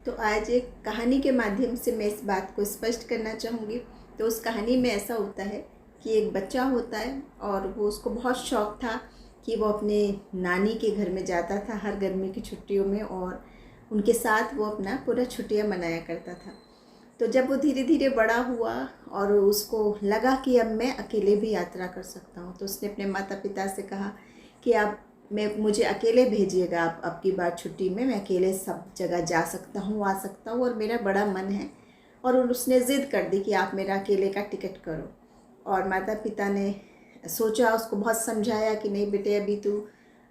तो आज एक कहानी के माध्यम से मैं इस बात को स्पष्ट करना चाहूँगी। तो उस कहानी में ऐसा होता है कि एक बच्चा होता है और उसको बहुत शौक़ था कि वो अपने नानी के घर में जाता था हर गर्मी की छुट्टियों में, और उनके साथ वो अपना पूरा छुट्टियाँ मनाया करता था। तो जब वो धीरे धीरे बड़ा हुआ और उसको लगा कि अब मैं अकेले भी यात्रा कर सकता हूँ, तो उसने अपने माता पिता से कहा कि आप मुझे अकेले भेजिएगा, आप अब की बार छुट्टी में मैं अकेले सब जगह जा सकता हूँ, आ सकता हूँ, और मेरा बड़ा मन है। और उसने ज़िद कर दी कि आप मेरा अकेले का टिकट करो। और माता पिता ने सोचा, उसको बहुत समझाया कि नहीं बेटे, अभी तू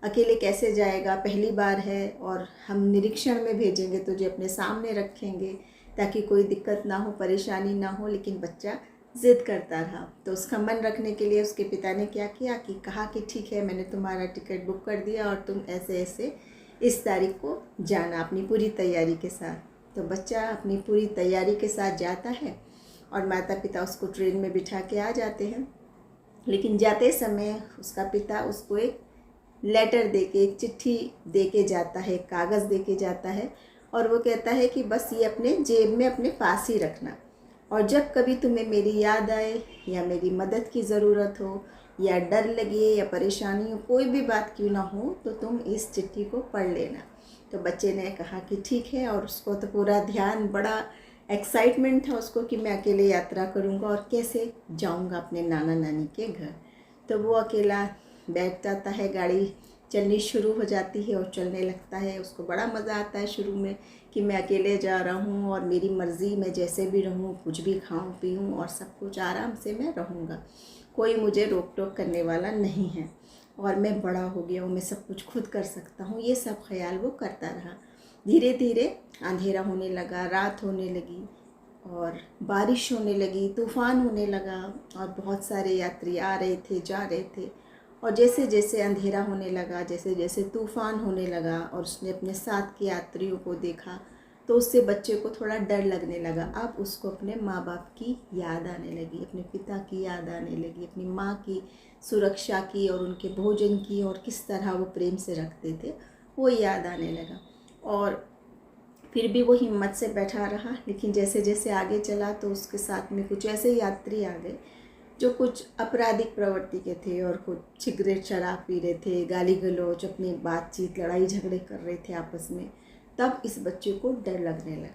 अकेले कैसे जाएगा, पहली बार है, और हम निरीक्षण में भेजेंगे, तुझे अपने सामने रखेंगे ताकि कोई दिक्कत ना हो, परेशानी ना हो। लेकिन बच्चा ज़िद करता रहा। तो उसका मन रखने के लिए उसके पिता ने क्या किया कि कहा कि ठीक है, मैंने तुम्हारा टिकट बुक कर दिया और तुम ऐसे ऐसे इस तारीख को जाना अपनी पूरी तैयारी के साथ। तो बच्चा अपनी पूरी तैयारी के साथ जाता है और माता पिता उसको ट्रेन में बिठा के आ जाते हैं। लेकिन जाते समय उसका पिता उसको एक लेटर दे के, एक चिट्ठी दे के जाता है, एक कागज़ दे के जाता है, और वो कहता है कि बस ये अपने जेब में अपने पास ही रखना, और जब कभी तुम्हें मेरी याद आए या मेरी मदद की ज़रूरत हो या डर लगे या परेशानी हो, कोई भी बात क्यों ना हो, तो तुम इस चिट्ठी को पढ़ लेना। तो बच्चे ने कहा कि ठीक है, और उसको तो पूरा ध्यान, बड़ा एक्साइटमेंट था उसको कि मैं अकेले यात्रा करूँगा और कैसे जाऊँगा अपने नाना नानी के घर। तो वो अकेला बैठ जाता है, गाड़ी चलनी शुरू हो जाती है और चलने लगता है। उसको बड़ा मज़ा आता है शुरू में कि मैं अकेले जा रहा हूँ और मेरी मर्ज़ी, मैं जैसे भी रहूँ, कुछ भी खाऊं पीऊँ और सब कुछ आराम से मैं रहूँगा, कोई मुझे रोक टोक करने वाला नहीं है, और मैं बड़ा हो गया हूँ, मैं सब कुछ खुद कर सकता हूँ। ये सब ख्याल वो करता रहा। धीरे धीरे अंधेरा होने लगा, रात होने लगी और बारिश होने लगी, तूफ़ान होने लगा, और बहुत सारे यात्री आ रहे थे, जा रहे थे। और जैसे जैसे अंधेरा होने लगा, जैसे जैसे तूफ़ान होने लगा और उसने अपने साथ के यात्रियों को देखा, तो उससे बच्चे को थोड़ा डर लगने लगा। अब उसको अपने माँ बाप की याद आने लगी, अपने पिता की याद आने लगी, अपनी माँ की सुरक्षा की और उनके भोजन की, और किस तरह वो प्रेम से रखते थे, वो याद आने लगा। और फिर भी वो हिम्मत से बैठा रहा। लेकिन जैसे जैसे आगे चला तो उसके साथ में कुछ ऐसे यात्री आ गए जो कुछ आपराधिक प्रवृत्ति के थे, और कुछ सिगरेट शराब पी रहे थे, गाली गलौज, अपनी बातचीत, लड़ाई झगड़े कर रहे थे आपस में। तब इस बच्चे को डर लगने लगा,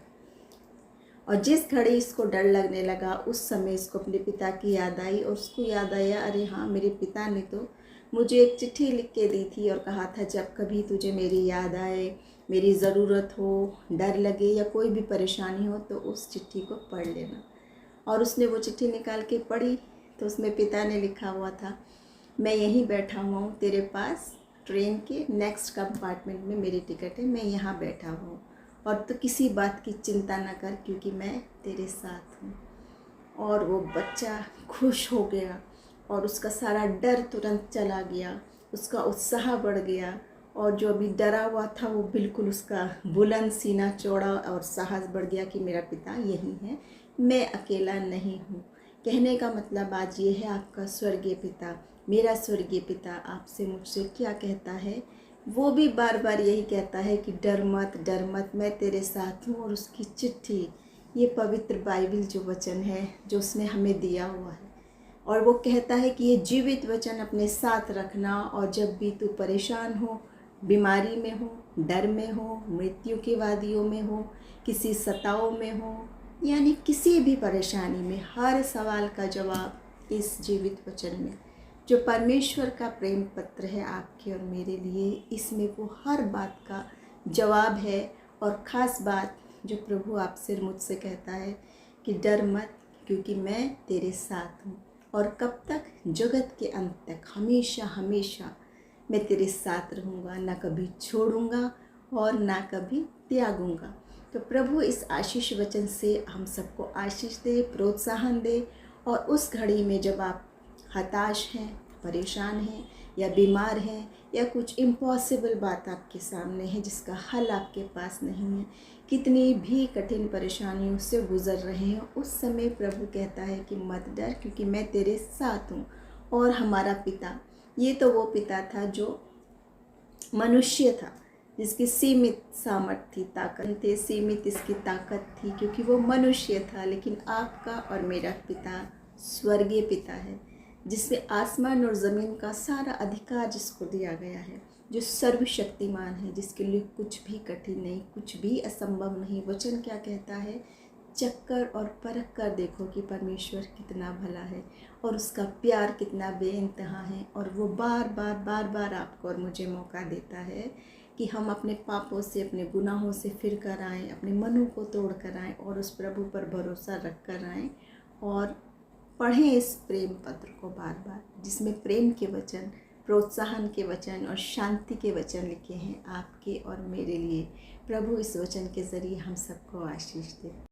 और जिस घड़ी इसको डर लगने लगा उस समय इसको अपने पिता की याद आई, और उसको याद आया, अरे हाँ, मेरे पिता ने तो मुझे एक चिट्ठी लिख के दी थी और कहा था जब कभी तुझे मेरी याद आए, मेरी ज़रूरत हो, डर लगे या कोई भी परेशानी हो, तो उस चिट्ठी को पढ़ लेना। और उसने वो चिट्ठी निकाल के पढ़ी, तो उसमें पिता ने लिखा हुआ था, मैं यहीं बैठा हुआ हूँ तेरे पास, ट्रेन के नेक्स्ट कंपार्टमेंट में मेरी टिकट है, मैं यहाँ बैठा हूँ, और तो किसी बात की चिंता ना कर क्योंकि मैं तेरे साथ हूँ। और वो बच्चा खुश हो गया और उसका सारा डर तुरंत चला गया, उसका उत्साह बढ़ गया, और जो अभी डरा हुआ था वो बिल्कुल उसका बुलंद सीना चौड़ा और साहस बढ़ गया कि मेरा पिता यहीं है, मैं अकेला नहीं हूँ। कहने का मतलब आज ये है, आपका स्वर्गीय पिता, मेरा स्वर्गीय पिता आपसे मुझसे क्या कहता है, वो भी बार बार यही कहता है कि डर मत, मैं तेरे साथ हूँ। और उसकी चिट्ठी, ये पवित्र बाइबल जो वचन है जो उसने हमें दिया हुआ है, और वो कहता है कि ये जीवित वचन अपने साथ रखना, और जब भी तू परेशान हो, बीमारी में हो, डर में हो, मृत्यु की वादियों में हो, किसी सताव में हो, यानी किसी भी परेशानी में, हर सवाल का जवाब इस जीवित वचन में, जो परमेश्वर का प्रेम पत्र है आपके और मेरे लिए, इसमें वो हर बात का जवाब है। और ख़ास बात जो प्रभु आपसे मुझसे कहता है कि डर मत क्योंकि मैं तेरे साथ हूँ, और कब तक, जगत के अंत तक, हमेशा हमेशा मैं तेरे साथ रहूँगा, ना कभी छोड़ूंगा और ना कभी त्यागूंगा। तो प्रभु इस आशीष वचन से हम सबको आशीष दे, प्रोत्साहन दे, और उस घड़ी में जब आप हताश हैं, परेशान हैं या बीमार हैं, या कुछ इम्पॉसिबल बात आपके सामने है जिसका हल आपके पास नहीं है, कितनी भी कठिन परेशानियों से गुज़र रहे हैं, उस समय प्रभु कहता है कि मत डर क्योंकि मैं तेरे साथ हूँ। और हमारा पिता, ये तो वो पिता था जो मनुष्य था, जिसकी सीमित सामर्थ्य थी, ताकत थे, सीमित इसकी ताकत थी, क्योंकि वो मनुष्य था। लेकिन आपका और मेरा पिता स्वर्गीय पिता है, जिससे आसमान और ज़मीन का सारा अधिकार जिसको दिया गया है, जो सर्वशक्तिमान है, जिसके लिए कुछ भी कठिन नहीं, कुछ भी असंभव नहीं। वचन क्या कहता है? चक्कर और परख कर देखो कि परमेश्वर कितना भला है और उसका प्यार कितना बेइंतहा है, और वो बार बार आपको और मुझे मौका देता है कि हम अपने पापों से, अपने गुनाहों से फिर कर आएँ, अपने मनों को तोड़ कर आएँ और उस प्रभु पर भरोसा रख कर आएँ और पढ़ें इस प्रेम पत्र को बार बार, जिसमें प्रेम के वचन, प्रोत्साहन के वचन और शांति के वचन लिखे हैं आपके और मेरे लिए। प्रभु इस वचन के ज़रिए हम सबको आशीष दे।